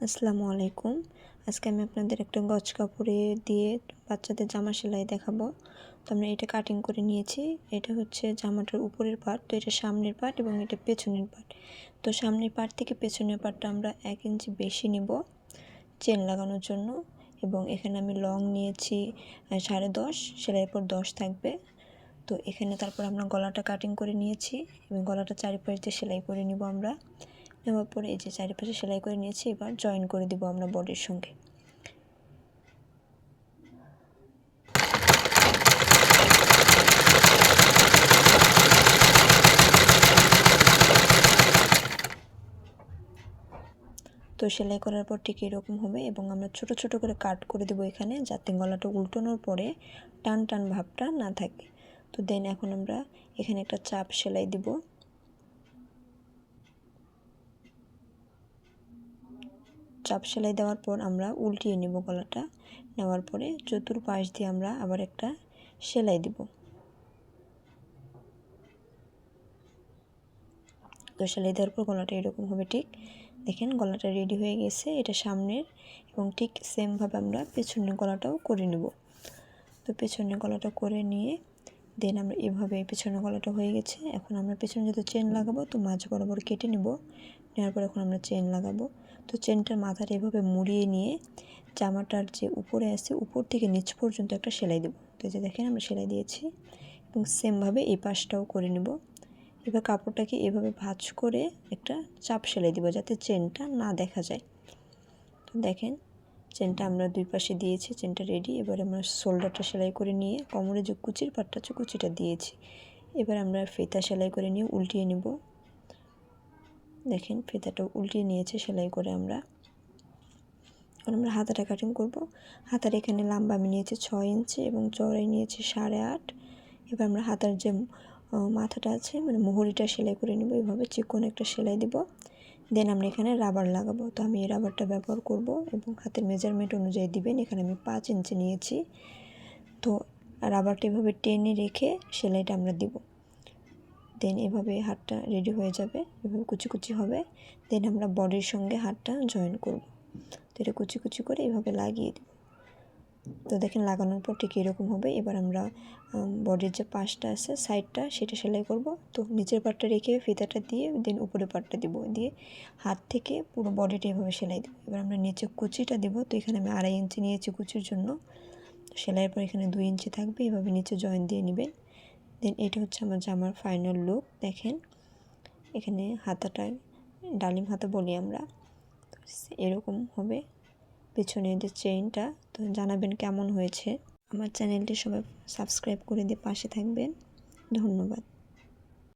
আসসালামু আলাইকুম। আজকে আমি আপনাদের একটা গজ কাপড়ে দিয়ে বাচ্চাদের জামা সেলাই দেখাবো। তো আমরা এটা কাটিং করে নিয়েছি। এটা হচ্ছে জামাটার উপরের পার্ট, তো এটা সামনের পার্ট এবং এটা পেছনের পার্ট। তো সামনের পার্ট থেকে পেছনের পার্টটা আমরা 1 ইঞ্চি বেশি নিব চেন লাগানোর জন্য। এবং এখানে আমি লং নিয়েছি 10.5, সেলাইয়ের পর 10 থাকবে। তো এখানে তারপর আমরা গলাটা কাটিং করে নিয়েছি এবং গলাটা চারিপাশ দিয়ে সেলাই করে নিব আমরা। নেওয়ার পরে এই যে চারিপাশে সেলাই করে নিয়েছি, এবার জয়েন করে দিব আমরা বডির সঙ্গে। তো সেলাই করার পর ঠিক এরকম হবে এবং আমরা ছোট ছোট করে কাট করে দেবো এখানে, যাতে গলাটা উল্টানোর পরে টান টান ভাবটা না থাকে। তো দেন এখন আমরা এখানে একটা চাপ সেলাই দিব। চাপ সেলাই দেওয়ার পর আমরা উল্টিয়ে নেব গলাটা। নেওয়ার পরে চতুর্পাশ দিয়ে আমরা আবার একটা সেলাই দিব। তো সেলাই দেওয়ার পর গলাটা এরকম হবে। ঠিক দেখেন গলাটা রেডি হয়ে গেছে, এটা সামনের, এবং ঠিক সেমভাবে আমরা পেছনের গলাটাও করে নেব। তো পেছনের গলাটা করে নিয়ে দেন আমরা এভাবে পেছনের গলাটা হয়ে গেছে। এখন আমরা পেছনে যেহেতু চেন লাগাবো, তো মাঝ বরাবর কেটে নেব। নেওয়ার পর এখন আমরা চেন লাগাবো। তো চেনটার মাথাটা এভাবে মুড়িয়ে নিয়ে জামাটার যে উপরে আছে উপর থেকে নিচ পর্যন্ত একটা সেলাই দেবো। তো এই যে দেখেন আমরা সেলাই দিয়েছি এবং সেমভাবে এই পাশটাও করে নেব। এবার কাপড়টাকে এভাবে ভাঁজ করে একটা চাপ সেলাই দিব, যাতে চেনটা না দেখা যায়। তো দেখেন চেনটা আমরা দুই পাশে দিয়েছি, চেনটা রেডি। এবার আমরা শোল্ডারটা সেলাই করে নিয়ে কোমরে যে কুচির পাটটা আছে কুচিটা দিয়েছি। এবার আমরা ফিতা সেলাই করে নিয়ে উল্টিয়ে নেব। দেখেন ফিতাটা উল্টিয়ে নিয়েছে সেলাই করে আমরা। এখন আমরা হাতাটা কাটিং করব। হাতার এখানে লম্বা আমি নিয়েছি 6 ইঞ্চি এবং চওড়াই নিয়েছি 8.5। এবার আমরা হাতার যে মাথাটা আছে মানে মুহুরিটা সেলাই করে নেব। এভাবে চিকন একটা সেলাই দিব। দেন আমরা এখানে রাবার লাগাবো। তো আমি এই রাবারটা ব্যবহার করব এবং হাতের মেজারমেন্ট অনুযায়ী দিবেন। এখানে আমি 5 ইঞ্চি নিয়েছি। তো রাবারটা এভাবে টেনে রেখে সেলাইটা আমরা দিব। দেন এভাবে হাতটা রেডি হয়ে যাবে, এভাবে কুচি কুচি হবে। দেন আমরা বডির সঙ্গে হাতটা জয়েন করব। তো এটা কুচি কুচি করে এভাবে লাগিয়ে দেব। তো দেখেন লাগানোর পর ঠিক এরকম হবে। এবার আমরা বডির যে পাশটা আছে সাইডটা সেটা সেলাই করব। তো নিচের পাটটা রেখে ফিতাটা দিয়ে দেন উপরের পাটটা দিব, দিয়ে হাত থেকে পুরো বডিটা এভাবে সেলাই দেব। এবার আমরা নিচে কুচিটা দেব। তো এখানে আমি 2.5 ইঞ্চি নিয়েছি কুচির জন্য। সেলাইয়ের পর এখানে 2 ইঞ্চি থাকবে, এভাবে নিচে জয়েন দিয়ে নেবেন। দেন এটা হচ্ছে আমার জামার ফাইনাল লুক। দেখেন এখানে হাতাটা ডালিম হাতা বলি আমরা, এরকম হবে পেছনে যে চেইনটা। তো জানাবেন কেমন হয়েছে। আমার চ্যানেলটি সবাই সাবস্ক্রাইব করে দিয়ে পাশে থাকবেন। ধন্যবাদ।